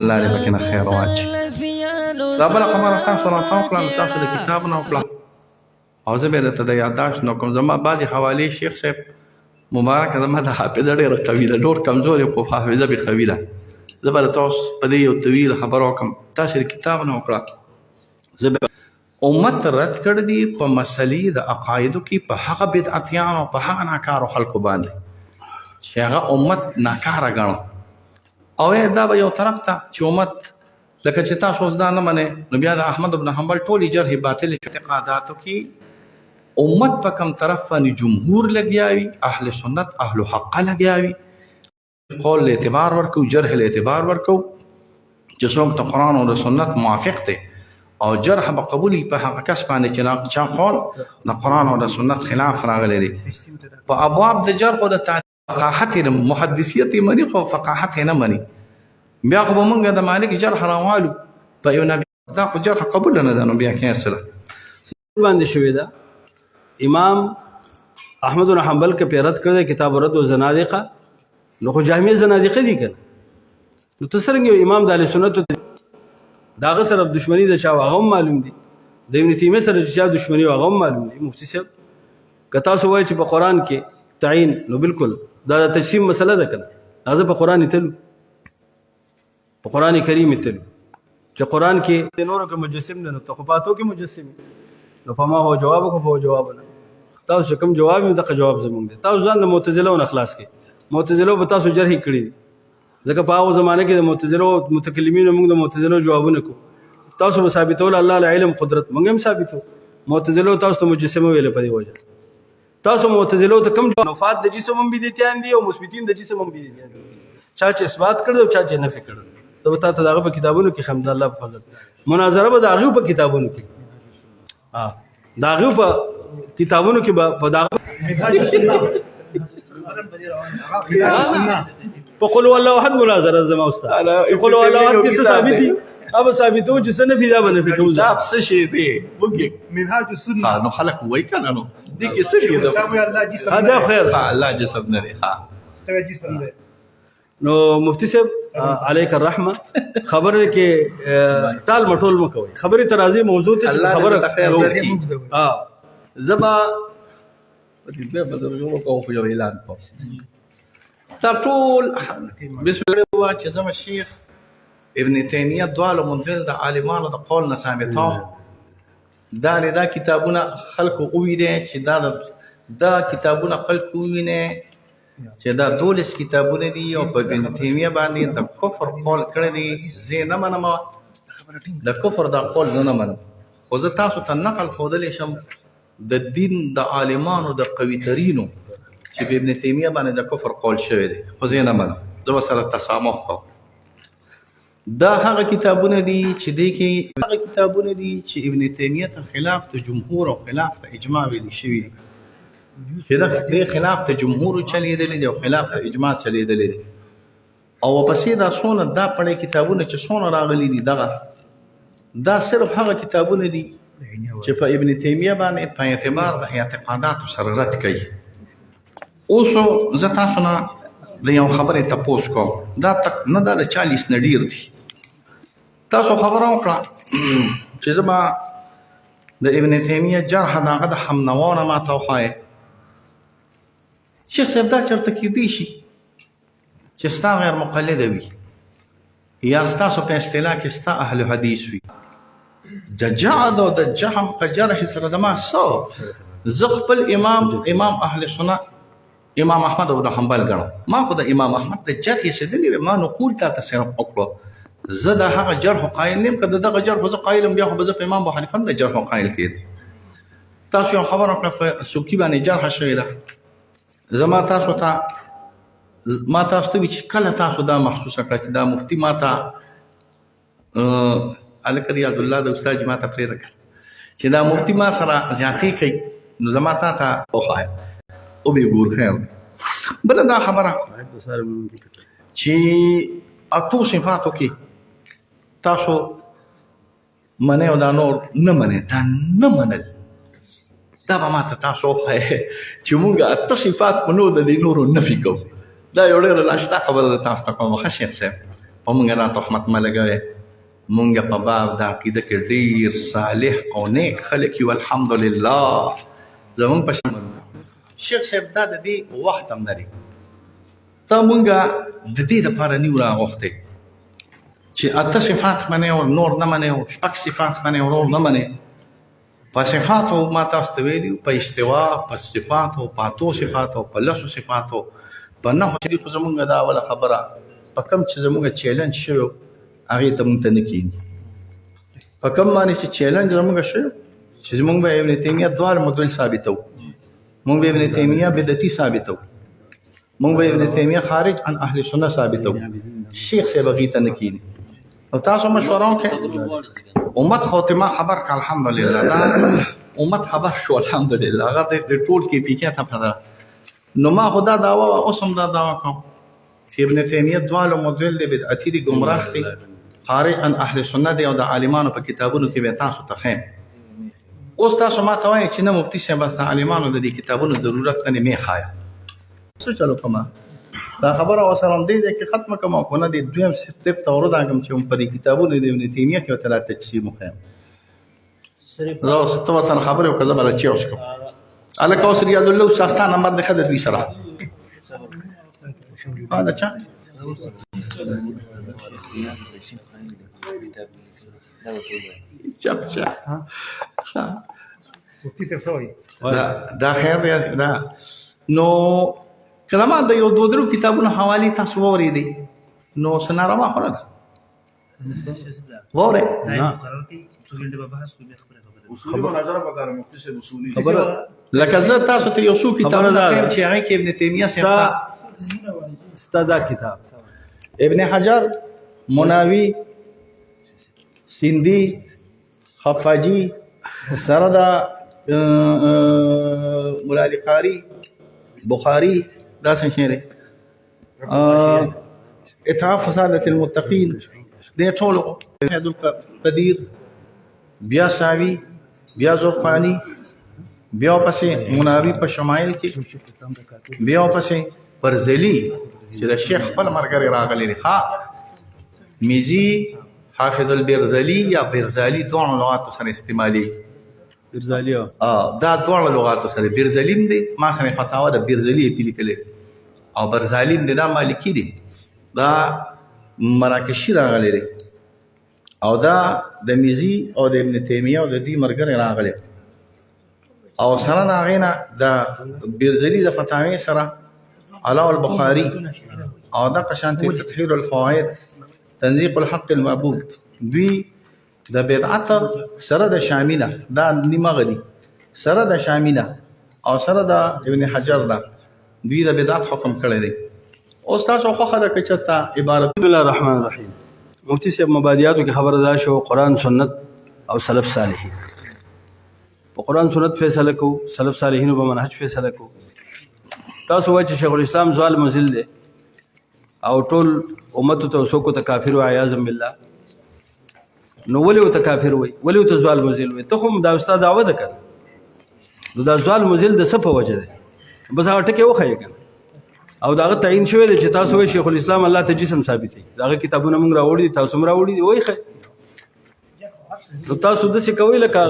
الله دې پکې نه خیر واچي. دا بله خبره تاسو راته وکړه نو تاسو د کتاب نه وکړه او زه به درته د یادداشت نه کوم. زما بعضې حوالې شیخ صاحب مبارکه زما د حافظه ډېره قوي ده، ډېر کمزورې خو حافظه مې قوي ده. زه به درته اوس په دې یو طویل خبره وکړم. تاسو د کتاب نه وکړه. زه به امت رد کړ دي په مسلې د عقایدو کې په هغه بدعتیانو په هغه ناکارو خلکو باندې چې هغه امت ناکاره ګڼو او دا به یو طرف ته چې امت لکه چې تاسو اوس دا نه منئ نو بیا د احمد بن حنبل ټولې جرح باطل اعتقاداتو کې امت په کوم طرف باندې جمهور لګیا وي، اهل سنت اهل حق لګیا وي، قول له اعتبار ورکو، جرح له اعتبار ورکو چې څوک د قرآن او د سنت موافق دی او جرح به قبولي په هغه کس باندې چې چا قول د قرآن او د سنت خلاف راغلی دی. په ابواب د جرح او د فقاحت محدثیت یې مني خو فقاحت یې نه مني. بیا خو به موږ د مالک جرح راوالو په یو نبي دا خو جرح قبول نه ده نو بیا کې سره باندې شوې ده. امام احمد بن حنبل کې پیرت کړی کتاب رد و زنادقه نو خو جامع زنادقه دي کنه نو تسرنګ امام د اهل سنت داغه سره دښمنی د چا هغه معلوم دي، د ابن تیمیه سره چې دښمنی هغه معلوم دي. مفتی صاحب کتا سو وای چې په قران کې تعین نو بالکل دا د تجسیم مسله ده کنه هغه په قران تلو په قران کریم تلو چې قران کې نورو کې مجسم نه نو تخفاتو کې مجسم نو فما هو جواب کو هو جواب نه تاسو کوم جواب مې دغه جواب زمونږ دي. تاسو ځان د معتزله نه خلاص کې معتزله به تاسو جرح کړی ځکه په هغه زمانه کې د معتزله متکلمین موږ د معتزله جوابونه کو تاسو به ثابتول الله العلم قدرت موږ هم ثابتو معتزله تاسو ته مجسمه ویل په دی وجه تاسو معتزله ته کوم نفات د جسم هم بدعتيان دي او مثبتین د جسم هم بدعتيان دي چا چې اثبات کړو چا چې نفي کړو ته تاسو دغه په کتابونو کې حمد الله په فضل مناظره به دغه په کتابونو کې دغه په کتابونو کې په دغه فقل والله احد مناظره زما استاد فقل والله احد کې ثابتي اب ثابتو چې سنه فی دا باندې فکر دا څه شی دی وګي منهاج السنه نو خلک وای کنه نو دې کې څه دی الله جسم هذا خیر الله جسم نه دی جسم دی. نو مفتی صاحب علیک الرحمه خبره کې ټال مټول مکوي خبره ترازی موضوع ته خبره خیر زما دې په درجو کو خو یو اعلان کو دا ټول بسم الله چې زما شیخ ابن تیمیه دوالو منزل د عالمانو د قول نه ثابتو دا کتابونه خلکو وویني چې دا کتابونه خلکو وویني چې دا 12 کتابونه دي او په ابن تیمیه باندې د کفر قول کړی دي. زه نه منم د کفر دا قول نه منم خو زه تاسو ته نقل ښودلی شم د دین د عالمانو د قوي ترینو چې په ابن تیمیه باندې د کفر قول شوی دی خو زه نه منم. زه سره تسامح کوم. دا هغه کتابونه دي چې ابن تیمیه ته خلاف د جمهور او خلاف د اجماع ویل شوی دي چې دا خلاف ته جمهور چلیدلی دی او خلاف ته اجماع چلیدلی دی او پسې دا څونه دا پړې کتابونه چې څونه راغلي دي دا صرف هغه کتابونه دي چې په ابن تیمیه باندې په اعتبار د اعتقاداتو سره رد کوي. اوس زه تاسو نه د یو خبرې تپوس کوم دا تک نه دا د 40 نه ډیر دي. تاسو خبره وکړه چې زما د ابن تیمیه جرح دغه د حمنوانه ما ته وښایه شیخ صاحب دا چېرته کیدی شي چې ستا غیر مقلده وي یا ستاسو په اصطلاح کې ستا اهل حدیث وي د جعد او د جهم په جرح سره زما زه خپل امام اهل سنت امام احمد بن حنبل ګڼم. ما خو د امام احمد د جرح سدلی ما نقول تا صرف وکړو زه د هغه جرح قائل نیم که دغه جرح زه قائلم بیا خو به زه په امام ابو حنیفه د جرح قائل کېد. تاسو یو خبره وکړه په سوکي باندې جرح شوې ده زما تاسو ته چې کله تاسو دا محسوسه کړه چې دا مفتی ما ته الک ریاض الله د استاد ما ته پرې راکړ چې دا مفتی ما سره زیاتې کوي نو زما ته وخایم او به ګور خیر. بل دا خبره چې اته صفاتو کې تاسو منه او دا نور نه منه دا نه منل دا به ما ته تاسو چې مونږ اته صفات په نو د نورو نفي کوو دا یو ډېره لاشته خبره ده تاسو ته کوم ښه شیخ صاحب او موږ نه تهمت ملګوي موږ په باب د عقیده کې ډیر صالح او نیک خلک یو الحمدلله زمونږ په شیخ صاحب دا د دې وخت هم لري ته موږ د دې دپاره نیو راغوښتې چې اته صفات منې او نور نه منې او شپږ صفات منې او نور نه منې په صفاتو ما تاسو ته ویلي په استوا په صفاتو په اتو صفاتو په لسو صفاتو په نهو شریفو زمونږ دا اوله خبره په کوم چې زمونږ چیلنج شوی هغې ته مونږ ته نه کېږي په کوم باندې چې چیلنج زمونږ شوی چې زمونږ به ابن تیمیه دواړه مدل ثابتو مونږ به ابن تیمیه بدعتي ثابتو مونږ به ابن تیمیه خارج عن اهل سنت ثابتو شیخ صاحب هغې ته نه کېږي او تاسو مشوره وکړئ امت خاتمه خبر کا الحمدلله دا امت خبر شو الحمدلله هغه د ټول کې پیکه ته پدا نو ما خدا داوا اوس هم دا داوا کوم چې ابن تیمیه دواړو مدل د بدعتي دي گمراه دي خارج عن اهل سنت دی او د عالمانو په کتابونو کې به تاسو ته خیم اوس تاسو ما ته وایي چې نه مفتي صاحب بس عالمانو د دې کتابونو ضرورت نه می خایا څه چلو کومه دا خبره وسره هم دی چې ختمه کوم او نه دی دویم سټپ ته وروداګم چې په دې کتابونو د ابن تیمیه کې وتلا تجسیم خیم زه اوس ته وسره خبره وکړم بل چې اوس کوم الک اوس ریاض الله شاستا نمبر نه خدای دوی سره دا چا چپ چپ مفتي صاحب څه وایي دا خیر دی دا نو کله ما د یو دوه درو کتابونو حواله تاسو وریدي نو سنارما خورا وره خبره لکه زه تاسو ته یو څو کتابونه درکړم چې هغه کې ابن تیمیه صاحب استاد کتاب ابن حجر مناوی سندی خفاجی سردا مولا علی قاری بخاری دا څنګه شعر اتحاف فسادة المتقین دې ټول عبد القدیر بیا ساوی بیا زرقانی بیا پسې مناوی په شمایل کې بیا پسې برزلی چې د شیخ خپل مرګري راغلی دی ښا میزي حافظ البرزلی یا برزالی دوه لغاتو سره استعمالي برزالی دا دوه لغاتو سره برزلیم دی ما سره فتاوا د برزلی په لیکل او برزالیم دی دا مالکی دی دا مراکشی راغلی دی او دا د میزي او د ابن تیمیه او د دې مرګري راغلی او سره دا غینا د برزلی د فتاوی سره علاء البخاري او دا قشانتي تطهير الفوائد تنزيق الحق المعبود دوی د بدعت سره د شامله دا نیمه غدي سره د شامله او سره د ابن حجر دا دوی د بدعت حکم کړی دی اوس تاسو خو خلک چتا عبارت بسم الله الرحمن الرحیم مفتی صاحب مبادیاتو کې خبر ادا شو قرآن سنت او سلف صالحین په قرآن سنت فیصله کو سلف صالحین په منهج فیصله کو تاسو وایئ چې شیخ الاسلام زوال مزل دی او ټول امت ته وسوکو ته کافر او عیاذ بالله نو ولې ته کافر وای ولې ته زوال مزل وای ته خو دا استاد دعوه ده کړ نو دا زوال مزل د څه په وجه ده بس هغه ټکی وخایې کنه او داغه تعین شوی دی چې تاسو وایئ شیخ الاسلام الله ته جسم ثابت دی داغه کتابونه موږ راوړي دي تاسو موږ راوړي دي وای خې نو تاسو د څه کوي لکه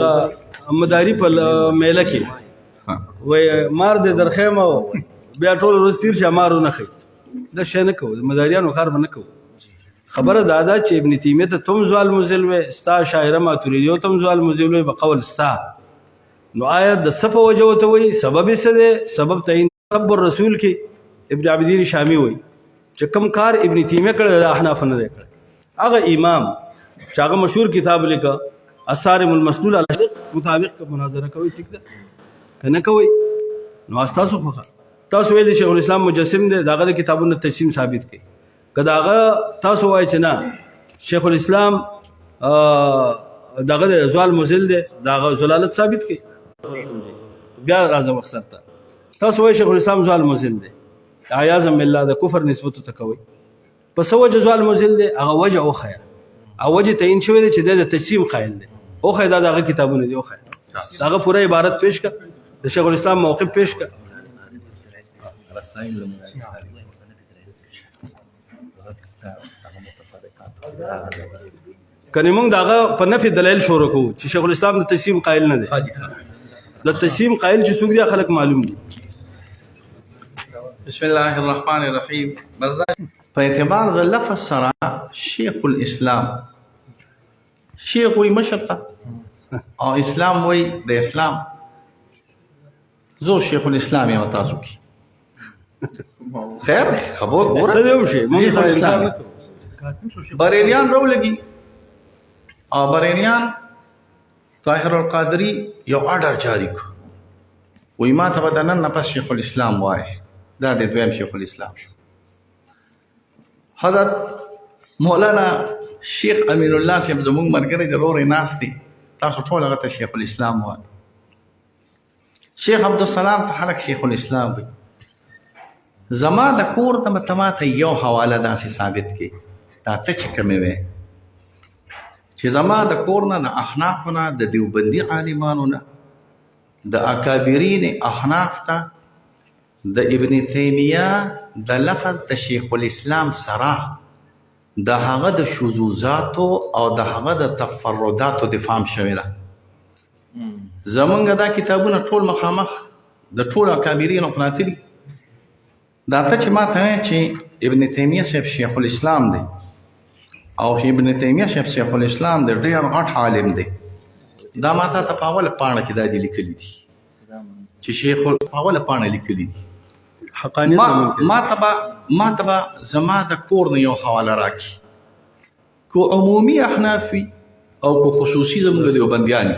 مداري په میله کې وای مار دې درخېم او بیا ټول ورځ تیر شه مارو نه خې دا شي نه کوو مداریانو کار به نه کوو خبره دادا چې ابن تیمیه ته تم زوال مزل و ستا شاعره ماتوریدی تم زوال مزل و بقول ستا نو آیت د صف وجه وته وي سبب یې څه دی سبب تعین رب الرسول کې ابن عبدین شامی وي چې کوم کار ابن تیمیه کړی د احناف نه دی کړی هغه امام چې هغه مشهور کتاب لیکه الصارم المسلول مطابق مناظره کوي ټیک ده کنه کوي نو تاسو خو تاسو ویل شیخ الاسلام مجسم دی داغه د کتابونو تجسیم ثابت کړي کداغه تاسو وایئ چې نه شیخ الاسلام داغه زوال مزل دی داغه زلالت ثابت کړي بیا راځه مقصد ته تاسو وایئ شیخ الاسلام زوال مزل دی عیاذ بالله د کفر نسبت ته کوي پس وجه زوال مزل دی هغه وجه او خیر او وجه تعین شوی دی چې د تجسیم خایل دی او خیر داغه کتابونه دی او خیر داغه پوره عبارت پیش کړه د شیخ الاسلام موقف پیش کړه کني موږ داغه په نفي دلایل شروع کوو چې شیخ الاسلام د تجسیم قائل نه دی د تجسیم قائل چې څوک دي خلک معلوم دي. بسم الله الرحمن الرحيم. په اعتبار د لفظ سره شیخ الاسلام شیخ وي مشرته او اسلام وي د اسلام. زه شیخ الاسلام یم تاسو کې خیر خبر ګوره ته دی شي موږ شیخ الاسلام بریلیان راولګي او بریلیان طاهر القادری یو آرډر جاری کړ وای ما ته بدنن نه پس شیخ الاسلام وای دا د دویم شیخ الاسلام شو. حضرت مولانا شیخ امین الله صاحب زموږ مرګري د رورې ناس دي تاسو ټول هغه ته شیخ الاسلام وای. شیخ عبدالسلام ته خلک شیخ الاسلام وي. زما د کور ته مته یو حواله داسې ثابت کې دا ته چې کومې وې چې زما د کور نه د احنافو نه د دیوبندي عالمانو نه د اکابرین احناف ته د ابن تیمیه د لفظ د شیخ الاسلام سره د هغه د شذوذاتو او د هغه د تفرداتو دفاع شوی ده. زمونږ دا کتابونه ټول مخامخ د ټول اکابرینو پراته دي. دا ته چې ما ته وایې چې ابن تیمیه صاحب شیخ الاسلام دی او ابن تیمیه صاحب شیخ الاسلام دی ډېر غټ عالم دی دا ما ته په اوله پاڼه کې دا دي لیکلي دي چې شیخ په اوله پاڼه لیکلي دي. حقانیت ما ته زما د کور نه یو حواله راکړي کو عمومي احناف وي او کو خصوصي زموږ دیوبندیان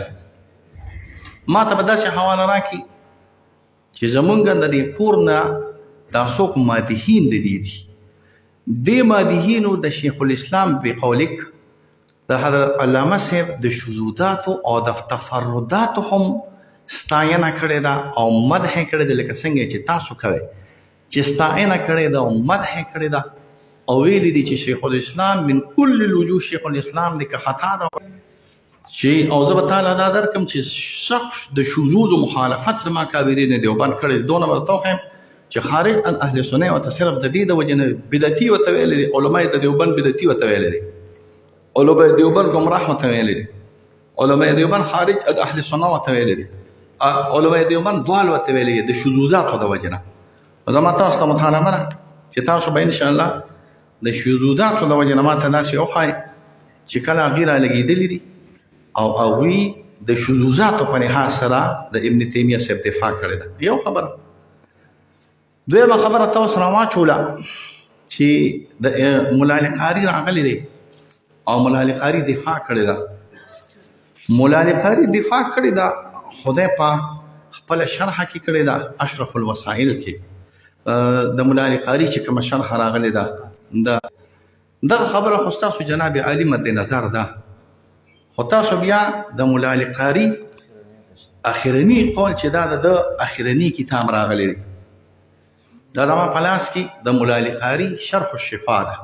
ما ته به داسې حواله راکړي چې زمونږ د دې کور نه دا څوک مادحین د دې دي دې مادحینو د شیخ الاسلام بقولک د حضرت علامه صاحب د شذوذاتو او د تفرداتو هم ستاینه کړې ده او مدح کړې ده لکه څنګه چې تاسو کوئ چې ستاینه کړې ده او مدح کړې ده او ویلي دي چې شیخ الاسلام من کل الوجوه شیخ الاسلام دی که خطا ده چې او زه به تعالی دا درکړم چې شخص د شذوذ و مخالفت زما کابرین دیوبند کړی دونه به درته وښیم چې خارج عن اهل سنت ورته صرف د دې د وجې نه بدعتي ورته ویلی دي علماء د دیوبند بدعتي ورته ویلی دي علماء دیوبند ګمراه ورته ویلی دي علماء دیوبند خارج عن اهل سنت ورته ویلی دي علماء دیوبند ضال ورته ویلی دي د شذوذاتو د وجې نه. زما تاسو ته مطالبه ده چې تاسو به انشاءالله د شذوذاتو د وجې نه ما ته داسې وښایي چې کله هغې رالګېدلي دي او هغوی د شذوذاتو په لحاظ سره د ابن تیمیه صاحب دفاع کړې ده. یو خبره دویمه خبره تاسو را واچوله چې د ملا علي قاري راغلی دی او ملا علي قاري دفاع کړې ده. ملا علي قاري دفاع کړې ده خدای پاک خپله شرحه کې کړې ده اشرف الوسائل کې د ملا علي قاري چې کومه شرحه راغلې ده دغه خبره خو ستاسو جناب عالي مد نظر ده خو تاسو بیا د مولا علي قاري اخرني قول چې دا د اخرني کتاب راغلی دی دا زما په لاس کې د مولا علي قاري شرح الشفا ده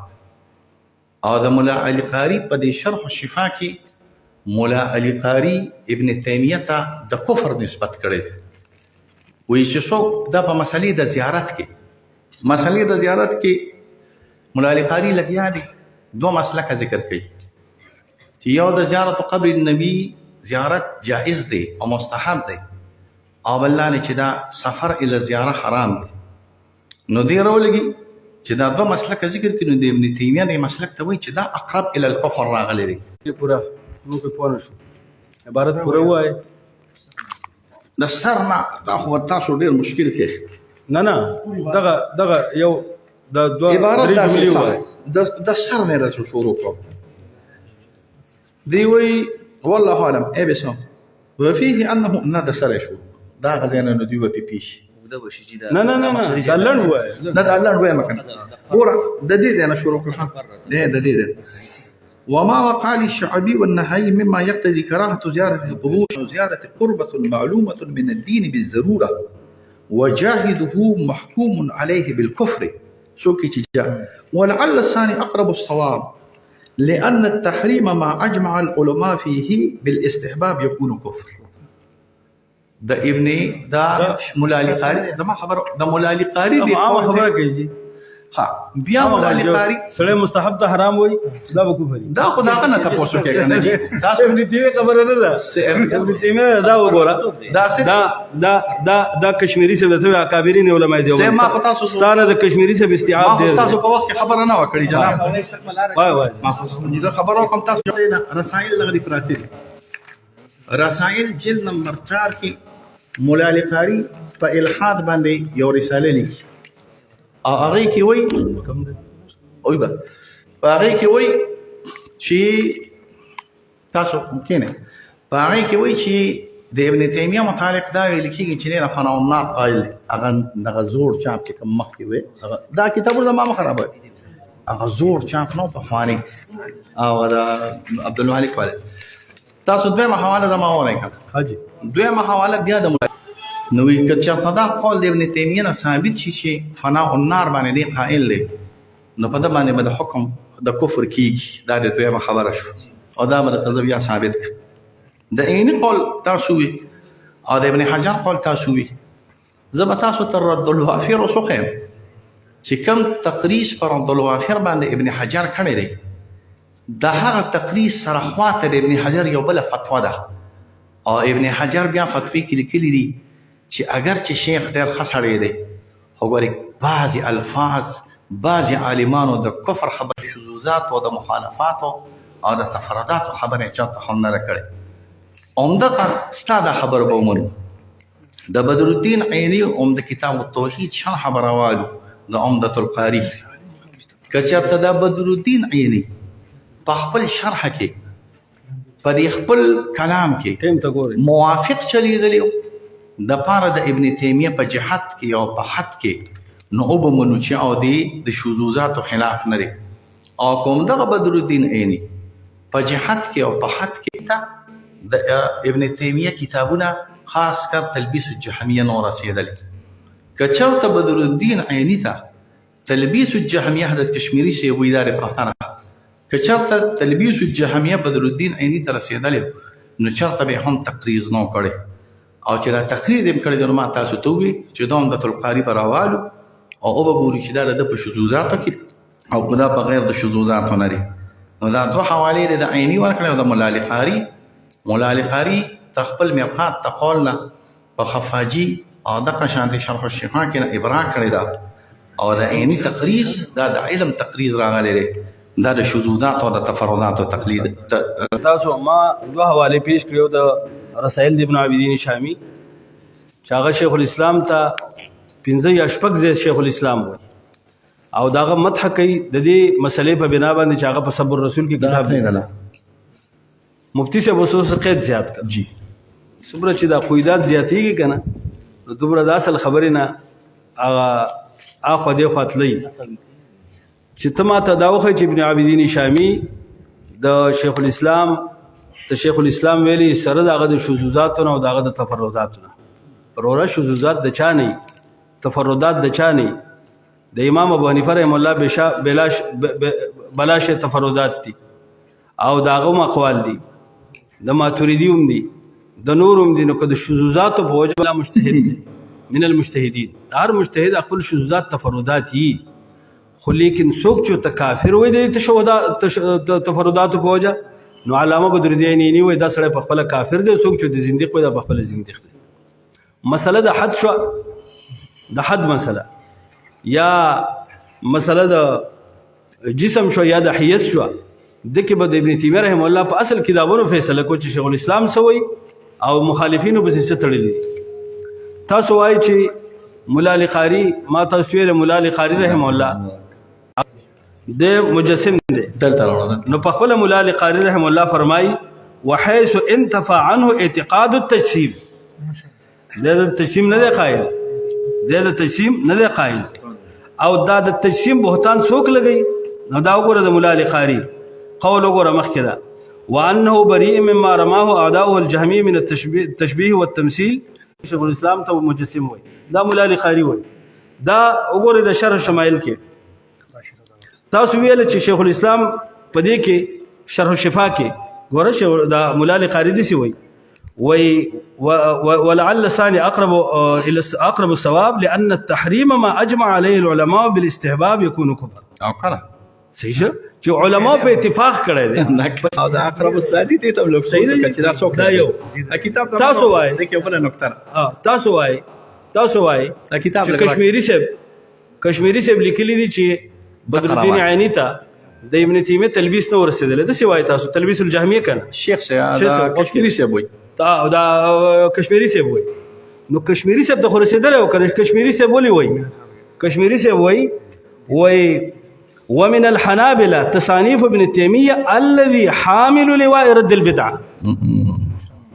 او د مولا علي قاري په دې شرح الشفا کې مولا علي قاري ابن تیمیه ته د کفر نسبت کړی دی. وایي چې څوک دا په مسلې د زیارت کې مولا علي قاري لګیا دی دوه مسلکه ذکر کوي چې یو د زیارت قبر النبی زیارت جائز دی او مستحب دی او بل دا چې دا سفر الی زیاره حرام دی. نو دې راولګي چې دا دوه مسلکه ذکر کړي نو د ابن تیمیه دې مسلک ته وایي چې دا اقرب الی الکفر راغلی دی. پورا موږ په پوه نشو عبارت پوره وایي د سر نه دا خو تاسو ډېر مشکل کې نه دغه یو د دوه عبارت درې جملې وایي د سر نه راځو شروع کړو دی وی والله اعلم ابسم وفيه انه ندى سره شو دا غزينا نو دی و پی پیش نه دا لړ وای نه دا لړ وای مکان ګور د دې نه شروع کړه د دې وما وقع للشعبي والنهي مما يقتضي كراهة زيارة القبور وزيارة قربة معلومة من الدين بالضرورة وجاهده محكوم عليه بالكفر سوكي ولعل الثاني أقرب الصواب لأن التحريم ما أجمع العلماء فيه بالاستحباب يكون كفر. دا ابن دا مولا علي قاري دا ما خبر دا مولا علي قاري دي عام خبره کوي ها بیا مولا علی قاری سړی مستحب ته حرام وای دا به کفر دا خدا کنه تاسو کې کنه جی تاسو ابن تیمیه خبره نه ده ابن تیمیه دا وګوره دا کشمیری سے ته اکابرین علماء دی ما پتا سو ستانه د کشمیری سے استیعاب دی تاسو په وخت کې خبره نه وکړي جناب وای ما زه خبرو کوم تاسو رسائل لغری پراتی رسائل جلد نمبر 4 کې مولا علی قاری په الحاد باندې یو رساله لیکي او هغه کې وای اوی با هغه کې وای چې تاسو ممکنه هغه کې وای چې د ابن تیمیه متعلق دا ویل کېږي چې نه فنا النار قائل هغه زور چاپ کې کوم مخ کې وای دا کتابونه زما خرابه هغه زور چاپ نو په خواني او دا عبد الملک والے تاسو دویمه حواله زما ولیکم حاجی دویمه حواله بیا د نو که چېرته دا قول د ابن تیمیه نه ثابت شي چې فناء النار باندې دی قائل دی نو په دا باندې به د حکم د کفر کېږي دا د دویمه خبره شو او دا به درته بیا ثابت کړو د عیني قول تاسو وي او د ابن حجر قول تاسو وي زه به تاسو ته رد الوافر وسوخیم چې کوم تقریض پر رد الوافر باندې ابن حجر کړی دی د هغه تقریض سره خواته د ابن حجر یو بله فتوا ده او ابن حجر بیا فتوی کې لیکلي دي چې اگر چې شیخ ډېر ښه سړی دی وګورئ بعضې الفاظ بعضې عالمانو د کفر خبر شذوذات او د مخالفاتو او د تفرداتو خبرې چاته هم نه ده کړې عمدتا ستا دا خبر به ومنو د بدر الدین عیني عمده کتاب التوحید شرح به راوالو د عمدة القاري که چېرته دا بدر الدین عیني په خپل شرح کې په دې خپل کلام کې موافق چلیدلی د پاره د ابن تیمیه په جهت کې او په حد کې نو او به منو چې او د شذوذاتو خلاف نه لري او کوم دغه بدر الدین عیني په جهت کې او په حد کې د ابن تیمیه کتابونه خاص کر تلبیس الجهمیه نو رسیدلی که چېرته بدر الدین عیني ته تلبیس الجهمیه د کشمیری سی وې ادارې پراختانه که چېرته تلبیس الجهمیه بدر الدین عیني ته رسیدلی نو چېرته به هم تقریض نو کړی او چې دا تقریر یې کړی د ما تاسو ته وي چې دا عمدة القاري به راوالو او به ګوري چې دا د په شذوذاتو کې او دا په غیر د شذوذاتو نه دي نو دا دوه حوالې د عیني ورکړی او د مولا علی قاري مولا علی قاري تخپل میقات تقول نه په خفاجي او دغه شانتي شرح الشفاء کې نه ابراء کړی دا او د عیني تقریض دا د علم تقریض راغلی دی دا د شذوذات او د تفردات او تقلید تاسو ما دوه حواله پیش کړو د رسائل ابن عابدین شامی چې هغه شیخ الاسلام ته 15 یا شپږ ځای شیخ الاسلام وایي او داغه مدح کوي د دې مسلې په بنا باندې چې هغه په صبر رسول کې کتاب نه غلا مفتی صاحب وسوس قید زیات کړ جی صبر چې دا قیدات زیاتېږي کنه نو دومره د اصل خبرې نه هغه اخو دې خاطلې چې ته ما ته دا وخی چې ابن عابدین شامی د شیخ الاسلام ویلي سره دغه د شذوذاتو او دغه د تفرداتو نه وروره شذوذات د چا نه تفردات د چا نه د امام ابو حنیفه رحم الله بلاش تفردات دي او دغه مقوال دي د ماتوریدی هم دي د نورم دي نو که د شذوذاتو په وجه ولا مجتهد دي من المجتهدین هر مجتهد خپل شذوذات تفردات یي خو لیکن څوک چې کافر وي د تفرداتو په وجه نو علامه بدر الدین عیني وای دا سړی په خپل کافر دی څوک چې د زنديق وي دا په خپل زنديق دی مسله د حد شو د حد مسله یا مسله د جسم شو یا د حیث شو د کې به د ابن تیمیه رحم الله په اصل کتابونو فیصله کو چې شیخ الاسلام سوی او مخالفینو به څه تړلي تاسو وایي چې مولا علی قاری ما تاسو ویل مولا علی قاری رحم الله د مجسم دی نو په خپل مولا علی قاری رحم الله فرمای وحيث انتفع عنه اعتقاد التجسيم د تجسیم نه دی قائل د تجسیم نه دی قائل او دا د تجسیم بهتان څوک لګي نو دا وګوره د مولا علی قاری قول وګوره مخکې ده وانه بريء مما رماه اعداؤه الجهمي من التشبيه والتمثيل شیخ الاسلام ته مجسم وای دا مولا علی قاری وای دا وګوره د شرح شمایل کې تاسو ویل چې شیخ الاسلام په دې کې شرح الشفاء کې ګوره دا مولا علی قاری دي سی وای ولعل الثاني اقرب الصواب لان التحريم ما اجمع عليه العلماء بالاستحباب يكون كفر. او کړه صحیح شو چې علماء په اتفاق کړی دي. او دا اقرب الثاني دي ته لو صحیح دی چې دا څوک دا یو کتاب تاسو وایي د کې بل نقطه تاسو وایي دا کتاب چې کشمیری صاحب لیکلی دي چې بدر الدین عینی ته د ابن تیمیه تلبیس نه ورسېدل. د سی وایي تاسو تلبیس الجهمیه کنه شیخ صاحب کشمیری صاحب وایي دا کشمیری صاحب وایي. نو کشمیری صاحب ته ورسېدل او کنه کشمیری صاحب ولي وایي کشمیری صاحب وایي ومن الحنابلة تصانيف ابن تيمية الذي حامل لواء رد البدعة.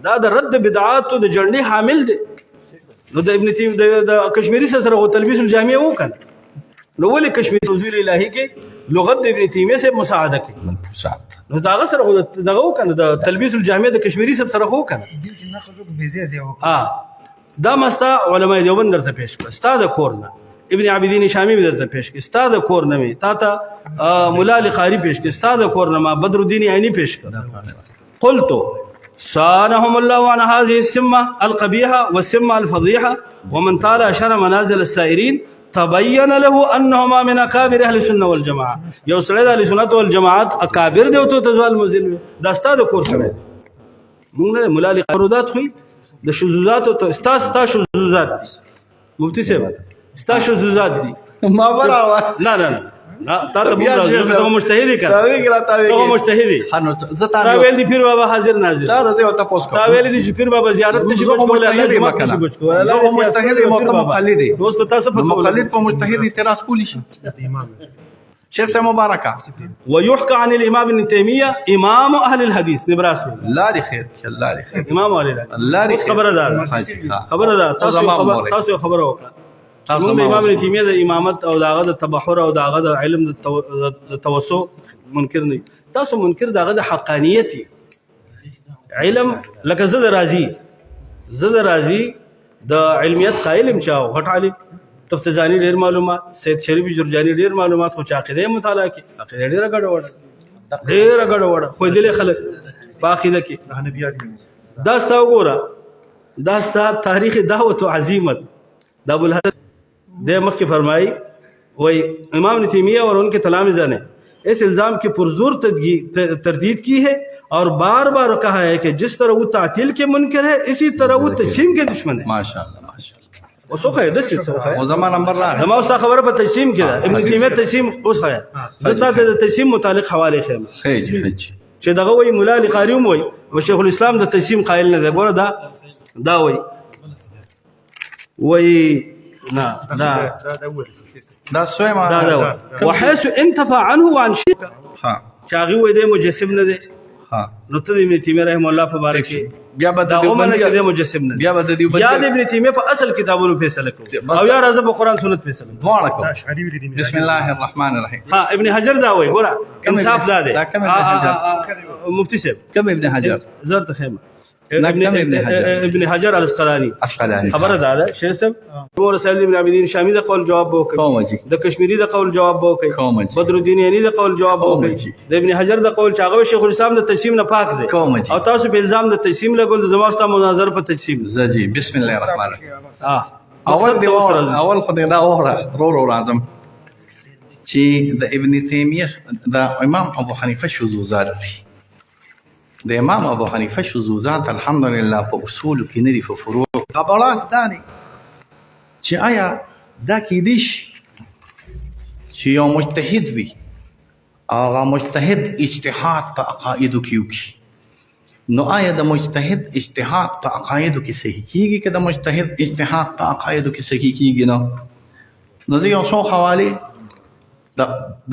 دا د رد بدعات د جړنی حامل دی. نو د ابن تیمیه د کشمیری سره غو تلبیس الجامع وکړ نو ولې کشمیری توضیح الهی کې لغت د ابن تیمیه سے مساعده کوي منفوسات نو دا سره غو دغه وکړ د تلبیس الجامع د کشمیری سره غو وکړ دي چې نه خزو بيزي زیو دا مستا علماء دیوبند درته پیش کړ استاد کورنا ابن عابدین شامی درته پیش کړ استاد کورنا می تا مولا علی قاری پیش کړ استاد کورنا ما بدر الدین عینی پیش کړ قلت صانهم الله عن هذه السمة القبيحة والسمة الفضيحة ومن طال أشهر منازل السائرين تبين له أنهما من أكابر أهل السنة والجماعة. يو سړی د اهل سنت والجماعت اکابر دی او ته تزوال مزل دا استاد کور سره موږ نه مولا علی قرودات خو د شذوذات او استا شذوذات مفتی صاحب استا شذوذات دي ما براوه لا تا ته موږ مجتهد کړه ته مجتهد خانو تا ویل دي پیر بابا حاضر ناظر دا دې وته پوس تا ویل دي چې پیر بابا زیارت نشي بچ کولای الله دې مکنه بچ کولای زه مجتهد یم مقلد دی دوست په تاسو په مقلد په مجتهد اعتراض کولی شي شیخ صاحب مبارکه ويحكى عن الامام ابن تيميه امام اهل الحديث نبراس الله دې خیر الله دې خیر امام اهل الحديث الله دې خبردار تاسو خبره وکړه موږ امام ابن تیمیه د امامت او داغه د تبحر او داغه د علم د توسع منکر نه تاسو منکر داغه د حقانیت علم لکه زه د راضی د علمیت قائل چاو غټ عالم تفتزانی ډیر معلومات سید شریف جرجانی ډیر معلومات خو عقیده مطالعه کی عقیده ډیر غډ وړ خو دې خلک په عقیده کې دا ستا وګوره دا ستا تاریخ دعوت عظیمت دا ابو الحسن دے مخ فرمائی وہی امام ابن تیمیہ اور ان کے تلامذہ نے اس الزام کی پرزور تردید کی ہے اور بار بار کہا ہے کہ جس طرح وہ تعطیل کے منکر ہے اسی طرح وہ تجسیم کے دشمن ہے. ماشاءاللہ وسوخ ہے دس سوخ ہے او زمان نمبر راغ ما استاد خبره په تجسیم کې ده ابن تیمیہ تجسیم اوس ہے زتا د تجسیم متعلق حواله خیم خیج چې دغه وی مولا علی قاری وی او شیخ الاسلام د تجسیم قائل نه ده ګوره دا وی نا دا سوی ما دا وحيث انتفى عنه وعن شيء چاغي وې د مجسم نه دي نو ته ابن تیمیہ رحم الله تبارک بیا به دا عمره کې د مجسم نه بیا به د یا د ابن تیمیہ په اصل کتابونو فیصله کو او یا راځه په قران سنت فیصله دواړه کو بسم الله الرحمن الرحیم ابن حجر دا وای ګوره انصاف دا دی مفتی صاحب کم ابن حجر زرت خیمه ابن حجر الاسقلانی خبره ده شیخ صاحب نور سید ابن عابدین شامی د قول جواب وکړي د کشمیری د قول جواب وکړي بدر الدین یعنی د قول جواب وکړي د ابن حجر د قول چاغه شیخ الاسلام د تجسیم نه پاک دی او تاسو په الزام د تجسیم لګول د زماستا مناظره په تجسیم زجی بسم الله الرحمن الرحیم اول خدای دا اوره رو اعظم چې د ابن تیمیه د امام ابو حنیفه شذوذات دي د امام ابو حنیفه شذوذات الحمدلله په اصول کې نه دي په فروع خبرات داني چې آیا دا کېدیش چې یو مجتهد وي هغه مجتهد اجتهاد په عقایدو کې وکړي نو آیا د مجتهد اجتهاد په عقایدو کې صحیح کیږي که د مجتهد اجتهاد په عقایدو کې صحیح کیږي نو زه یو څو حوالې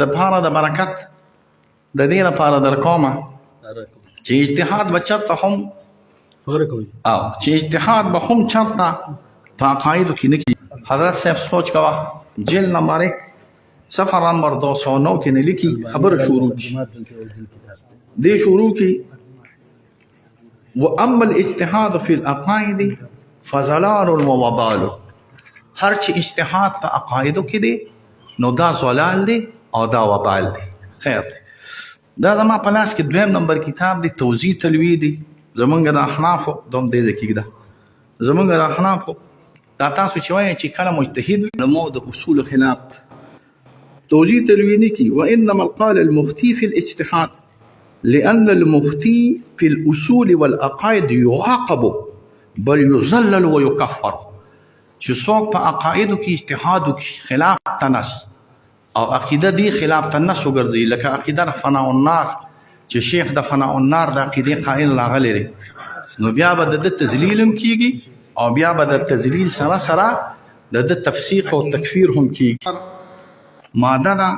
د پاره د برکت د دې لپاره در کومه چې اجتهاد به چرته هم او چې اجتهاد به هم چرته په عقایدو کې نه کیږي حضرت صاحب سوچ کوا جیل نمبر 1 صفحه نمبر 209 کې نه لیکي خبر شروع کی دې شروع کی واما الاجتهاد في العقائد فضلال ووبال هر چې اجتهاد په عقایدو کې دی نو دا ضلال دی او دا وبال دی خیر دا زما په لاس کې دویم نمبر کتاب دی توضیح تلوی دی زمونږ د احنافو دوم دې ځای کېږده زمونږ د احنافو دا تاسو چې وایئ چې کله مجتهد وي علماء د اصول خلاف توجیه تلویني کی وانما قال المفتي في الاجتهاد لان المفتي في الاصول والعقائد يعاقب بل يذلل ويكفر چې څوک په عقایدو کې اجتهاد وکړي خلاف تنس او عقیده دی خلاف تنس وګرځي لکه عقیده فناء النار چې شیخ د فناء النار د عقیدې قائل راغلی دی نو بیا به د تذلیل هم کیږي او بیا به د تذلیل سره سره د تفسیق او تکفیر هم کیږي ماده دا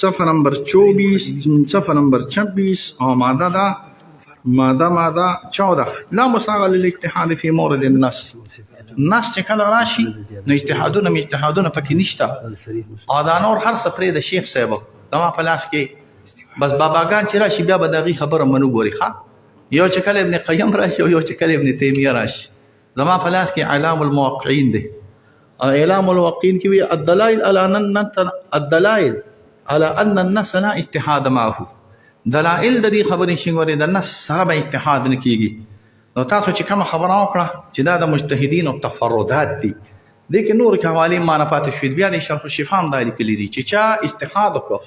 صفحه نمبر 24 صفحه نمبر 26 او ماده دا ماده 14 لا مساغ للاجتهاد في مورد النص نص چې کله راشي نو اجتهادونه پکې نشته او دا نور هر څه پرې د شیخ صاحب دما په لاس کې بس باباګان چې راشي بیا به دغه خبره منو ګوري ښه یو چې کله ابن قیم راشي او یو چې کله ابن تیمیه راشي دما په لاس کې اعلام الموقعین دی اعلام الموقعین کې وی الدلائل على ان النص لا اجتهاد معه دلائل د دې خبرې شینګوري د نص سره به اجتهاد نه کیږي نو تاسو چې کوم خبره وکړه چې دا د مجتهدین او تفردات دي د کې نور حواله معنا پاتې شوې بیا د شرح الشفاء هم دایي کلی دي چې چا اجتهاد وکړ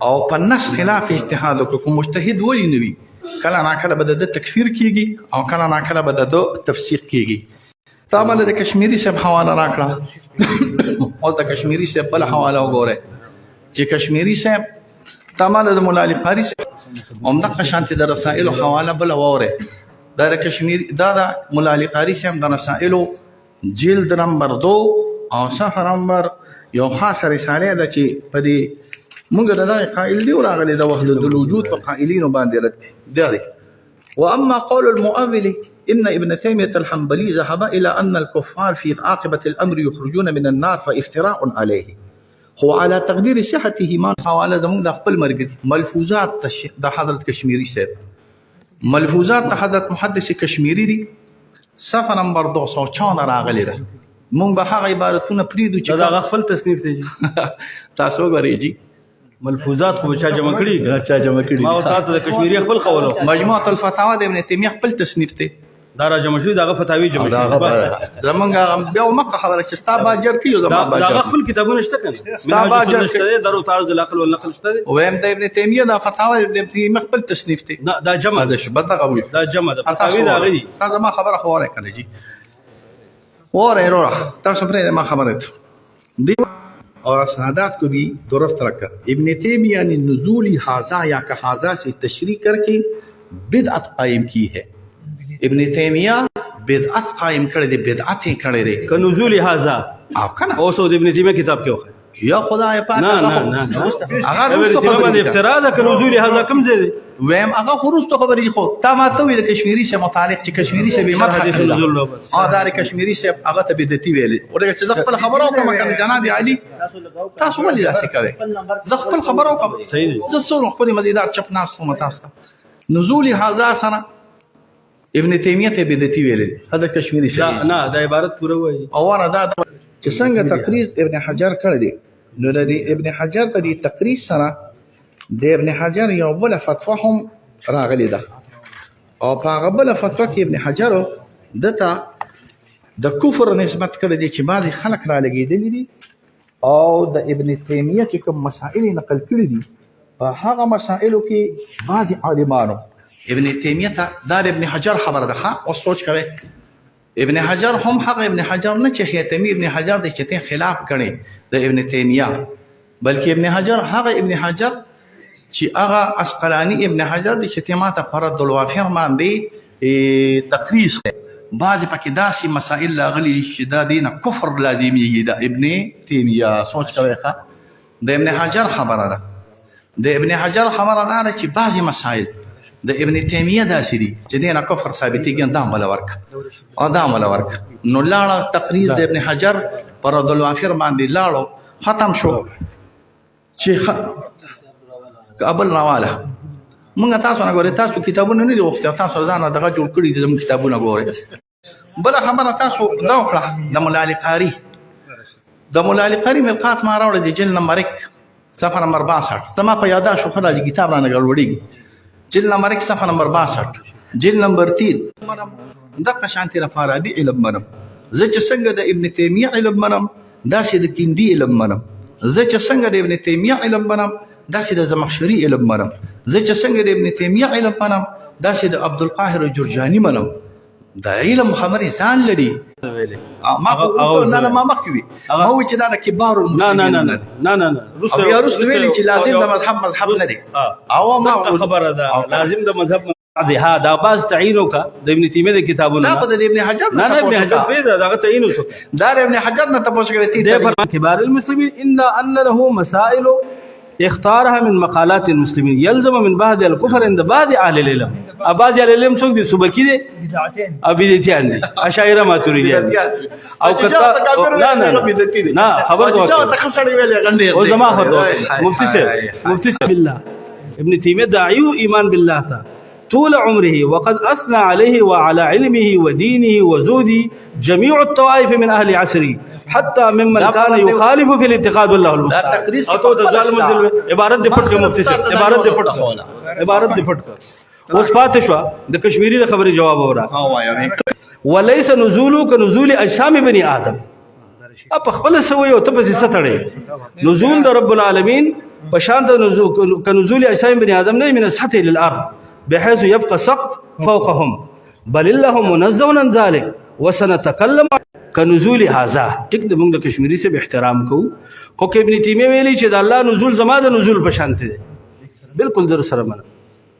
او په نص خلاف اجتهاد وکړ کوم مجتهد ولې نه وي کله نا کله به د تکفیر کیږي او کله نا کله به د تفسیق کیږي تامل د کشمیری صاحب حواله راکړه او د کشمیری صاحب بل حواله وګوره چې کشمیری صاحب تامل د مولا علی قاری صاحب هم د شانتي د رسائل حواله بل وره دا کشمیر دا مولا علی قاری صاحب د رسائل جلد نمبر 2 او صفحه نمبر یو خاصه رساله ده چې په دې موږ د قائل دی راغلي د وحدت الوجود په قائلینو باندې رد دی واما قول المؤول ان ابن تيميه الحنبلي ذهب الى ان الكفار في عاقبه الامر يخرجون من النار فافتراء عليه هو على تقدير صحته ما حواله زموږ د خپل مرګ ملفوظات د حضرت کشمیری صاحب ملفوظات د حضرت محدث کشمیری دي صفحه نمبر 214 راغلی ده مونږ به هغه عبارتونه پریدو چې دا خپل تصنیف دی تاسو وګورئ جی ملفوظات خو چا جمع کړي چا جمع کړي ما تاسو د کشمیری خپل قولو مجموعه الفتاوا د ابن تیمیه خپل تصنیف دی دا را جمع شوی دغه فتاوی جمع شوی زمونږ بیا مکه خبره چې ستا باجر کیو زمونږ باجر دا خپل کتابونه شته کنه ستا باجر شته درو تعرض العقل والنقل شته ویم د ابن تیمیه دا فتاوا د ابن تیمیه خپل تصنیف دی دا جمع ده شو بدغه وي دا جمع ده فتاوی دا غدي دا ما خبره خو وره کنه جی وره وره تاسو پرې ما خبره ته دی اور اسنادات کو بھی درست رکھا ابن تیمیہ نے نزول حاضہ یا کہ حاضہ سے تشریح کر کے بدعت قائم کی ہے ابن تیمیہ بدعت قائم کړی دی بدعت یې کړی دی ک نزول هذا او کنه او سو د ابن تیمیه کتاب کې وخه یا خدای پاک نه هغه ابن تیمیه باندې افترا ده ک نزول هذا کوم ځای دی ویم هغه خروستو خبرې خو تا ما ته ویل کشمیری سے متعلق چې کشمیری سے به مدح کړی او دا کشمیری سے هغه ته بدعتي ویل ورګه چې خپل خبرو کوم کنه جناب علي تاسو ولې داسې کوي زه خپل خبرو کوم صحیح دي زه څو خپل مزیدار چپ ناس کوم تاسو نزول هذا سره ابن تیمیه ته بدعتي ویل هدا کشمیری شه نه دا عبارت پوره وایي او ورا دا چې څنګه تقریر ابن حجر کړی دی نو د ابن حجر د تقریر سره د ابن حجر یو بل فتوا هم راغلی ده او په هغه بل فتوا کې ابن حجر دته د کفر نسبت کړی دی چې بعضی خلک را لګیدلی دي او د ابن تیمیه چې کوم مسائل نقل کړی دي په هغه مسائلو کې بعضی عالمانو ابن تیمیه ته دا ابن حجر خبر ده او سوچ کوي ابن حجر هم حق ابن حجر نه چې هیتمی ابن حجر د چته خلاف کړي د ابن تیمیه بلکې ابن حجر هغه ابن حجر چې هغه اسقلانی ابن حجر د چته ماته فرض الوافر باندې تقریص بعض پکې داسې مسائل لاغلي چې دا دینه کفر لازمي د ابن تیمیه سوچ کوي د ابن حجر خبره ده د ابن حجر خبره ده چې بعض مسائل د ابن تیمیه داسې دي چې دینه کفر ثابتېږي دا عمل ورک او دا عمل ورک نو لاړه تقریر د ابن حجر پر د الوافر باندې لاړو ختم شو چې قبل راواله موږ تاسو نه غوړې تاسو کتابونه نه لوستي تاسو ځان دغه جوړ کړی دي زموږ کتابونه ګورئ بل خبره تاسو دا وکړه د مولا علی قاری د مولا علی قاری ملقات ما راوړل دي جلد نمبر 1 صفحه نمبر 62 زما په یاده شو خدای کتاب را نه غوړېږي جلد نمبر 1 صفحه نمبر 62 جلد نمبر 3 دغه شانتي د فارابي علم منم زه چې څنګه د ابن تیمیه علم منم داسې د کندي علم منم زه چې څنګه د ابن تیمیه علم منم داسې د زمخشري علم منم زه چې څنګه د ابن تیمیه علم منم داسې د عبدالقاهر جرجاني منم دا علم خبرې ځان لري ما ما مخکې ما وی چې دا د کبار المسلمین نه او بیا وروسته ویلي چې لازم د مذهب نه دی او ما خبره ده لازم د مذهب ها دا باز تعینو کا د ابن تیمیه د کتابونو دا د ابن حجر نه ابن حجر پیدا دا تعینو شو دا ابن حجر نه تاسو کوي تی كبار المسلمين الا ان له مسائل اختارها من مقالات المسلمين يلزم من بعد الكفر عند بعض اهل العلم بعض اهل العلم څوک دي سبکی دي بدعتين بدعتيان دي اشاعره ماتريديان او کتا نه خبر کو تخسر ویل غندې او زما خبر مفتي صاحب بالله ابن تيميه داعي ايمان بالله تا طول عمره وقد اثنى عليه وعلى علمه ودينه وزهده جميع الطوائف من اهل عصره حتى ممن كان يخالف في الاعتقاد والله المستعان او تو ظالم عبارت دې پټ مفتي صاحب عبارت دې پټ اوس پاتې شو د کشمیری د خبرې جواب اورا وليس نزول كنزول اجسام بني ادم اپ خپل سوي او ته پسې ستړي نزول د رب العالمین بشان د نزول كنزول اجسام بني ادم نه من السطح للارض بحيث يبقى سقف فوقهم بل الله منزه عن ذلك وسنتكلم كنزول هذا ټیک د موږ د کشمیری سے به احترام کوو خو کې ابن تیمیه ویلي چې د الله نزول زما د نزول په شان دی بالکل در سره منه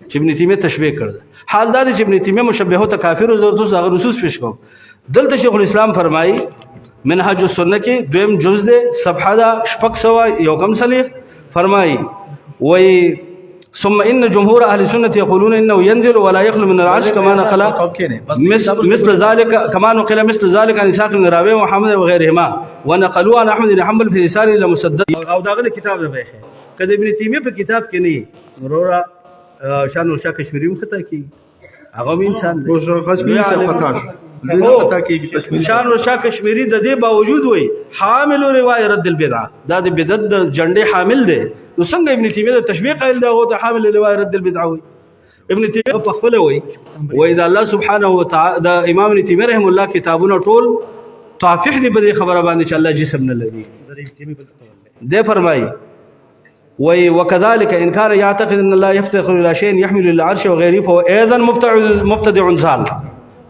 چې ابن تیمیه تشبیه کړ حال دا چې ابن تیمیه مشبهه ته کافر او د هغه نصوص پیش کوم دلته شیخ الاسلام فرمایي منهج السنه کې دویم جز ده صفحه دا شپږ سوه یو کم صلیح فرمایي وای ثم ان جمهور اهل السنه يقولون انه ينزل ولا يخلو من العرش كما نقل مثل ذلك كما نقل مثل ذلك عن اسحاق بن راهويه ومحمد وغيرهما ونقلوا عن احمد بن حنبل في رساله الى مسدد او داغه کتاب ده بخه کله ابن تیمیه په کتاب کې نه ورورا شان الشاه کشمیری مخته کی هغه انسان دی کشمیری څخه خطا شو خطا کی شان الشاه کشمیری د دې باوجود وای حامل روایت رد البدعه دا د بدعت د جنډې حامل دی نو څنګه ابن تیمیه د تشبیه قائل دا او ته حامل لواء رد البدعه وي ابن تیمیه په خپل وي اذا الله سبحانه وتعالى د امام ابن تیمیه رحم الله کتابونه ټول طافح دي په خبره باندې چې الله جسم نه لري ده فرمایي وكذلك ان كان يعتقد ان الله يفتقر الى شيء يحمل العرش وغيره فهو ايضا مبتدع ضال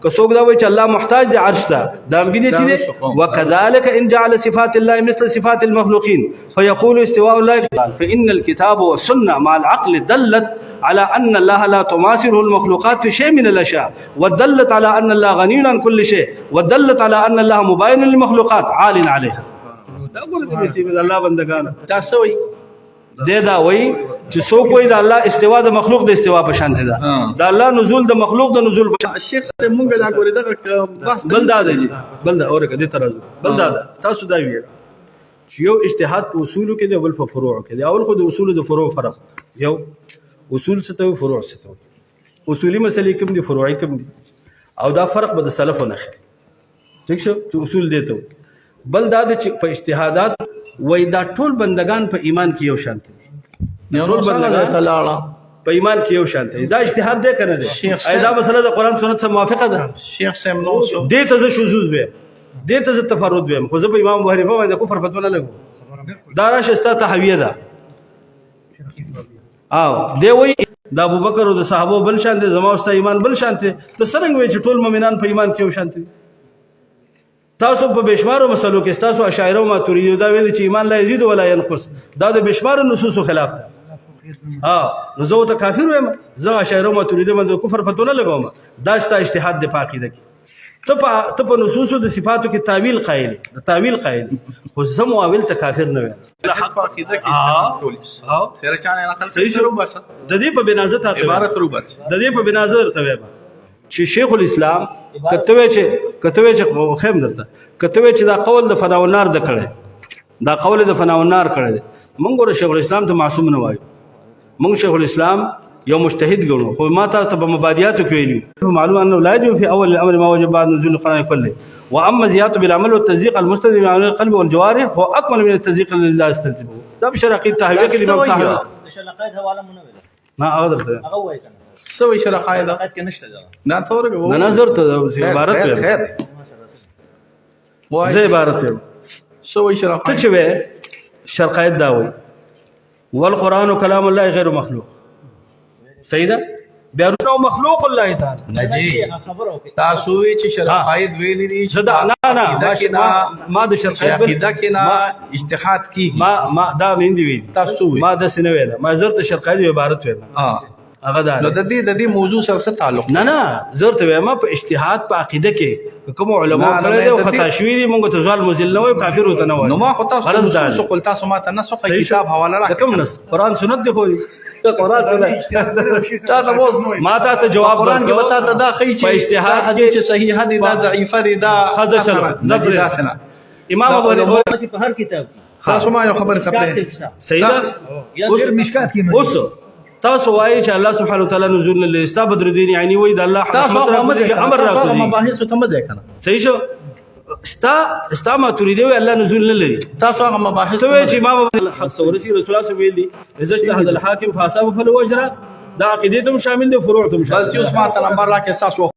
كسوق دا وي چې الله محتاج د عرش ته دا بدعتي دي وكذلك ان جعل صفات الله مثل صفات المخلوقين فيقول استواء الله فان الكتاب والسنه مع العقل دلت على ان الله لا تماثله المخلوقات في شيء من الاشياء ودلت على ان الله غني عن كل شيء ودلت على ان الله مباين للمخلوقات عال عليها دا ګورې چې الله بندگان تاسو وي دا وای چې څوک وای د الله استوا د مخلوق د استوا په شان ده د الله نزول د مخلوق د نزول په شیخ صاحب مونږ دا ګورې دغه بس بل دا دی بل دا اورګه دې ترازو بل دا تاسو دا ویل چې یو اجتهاد په اصولو کې دی بل په فروع کې دی اول خو د اصول د فروع فرق یو اصول څه ته فروع څه ته اصولي مسلې کوم دي فروعي کوم دي او دا فرق به د سلف نه ٹھیک شو چې اصول دی ته بل دا چې په اجتهادات وای دا ټول بندگان په ایمان کې یو شان دي ټول بندگان تعالی په ایمان کې یو شان دي دا اجتهاد دی کنه دی ایدا مسله د قران سنت سره موافقه ده شیخ صاحب نو دې ته شذوذ وي دې ته تفرد وي خو زه په امام ابو حنیفه باندې کفر فتوا نه لګو دا راشستا تحویه ده او دی وای د ابوبکر او د صحابه بل شان دي زما واست ایمان بل شان دي ته څنګه وي چې ټول مؤمنان په ایمان کې یو شان دي تاسو په بشمارو مسلو کې تاسو اشاعره او ماتوریدی دا ویل چې ایمان لا یزيد ولا ينقص دا د بشمارو نصوصو خلاف ده نو زه ته کافر وایم زه اشاعره او ماتوریدی باندې کفر فتوا نه لګوم دا ستا اجتهاد د پاکیده کې ته په نصوصو د صفاتو کې تعویل قائل د تعویل قائل خو زه معاول ته کافر نه وایم حق پاکیده کې پولیس سره چانه نقل صحیح شروع بس د دې په بنازه ته عبارت رو بس د دې په بنازه ته وایم چې شیخ الاسلام کتوې چې خیم درته کتوې چې دا قول د فنا والنار د کړي دا قول د فنا والنار کړي مونږ ګور شیخ الاسلام ته معصوم نه وایو مونږ شیخ الاسلام یو مجتهد ګڼو خو ما ته په مبادیات کې ویلو معلوم انه لا يجب في اول الامر ما وجب بعد نزول القران كله واما زياده بالعمل والتصديق المستلزم عن القلب والجوارح هو اكمل من التصديق الذي لا يستلزمه دا بشرقي التهويه کې امام طاهر شلقيت حواله منو ما اقدر هغه وای کنه سوي شرع قاعده کې نشته دا نه ثورك نه نظر ته عبارت خير وي خير زه عبارت وي سوي شرع ته چې قاعده وې شرقایت دا وي والقران كلام الله غیر مخلوق صحیح ده بیا ورته مخلوق الله تعالی نجي خبره وکړه تاسو وی چې شرع قاعده ویلې دي زدا نه ما د شرقایت عقیده کې نه اجتهاد کی ما دا مندي وی تاسو وی ما د سینه ویل ما زرت شرقایت عبارت ویل هغه دا نو د دې موضوع سره څه تعلق نه زرت وې ما په اجتهاد په عقیده کې کوم علما نه، کړی نه، او د دې- خطا شوی دي مونږ ته ځوال مزل نه وي کافر وته نه وایي نو ما خو تاسو غلط ده. نصوص قلت تاسو ما ته نسخ صحیح کتاب حواله د کوم راکړه نس قران سنت دی خو قرآن سنت تا ته اوس ما ته جواب قرآن کې وتا ته دا خی چې په اجتهاد دا کې حدیث صحیح دی دا ضعیفه دی دا خزه چلو زبر دا سنا امام ابو حنیفه چې په هر کتاب کې تاسو ما یو خبر سپلې صحیح ده اوس مشکات کې اوس تاسو وایي چې الله سبحانه وتعالى نزول الله استبدر الدين يعني وای د الله تاسو رحمت امر امر راکړي مباحث ته مزه کنه صحیح شو استا ما تريد الله نزول نه لري تاسو هغه مباحث ته وایي چې امام ابو الحق ورسي رسول الله صلی الله علیه وسلم اذا اجتهد الحاكم فاصاب فله اجر دا عقیدتهم شامل دي فروعتهم شامل بس اوس ما ته نمبر راکې تاسو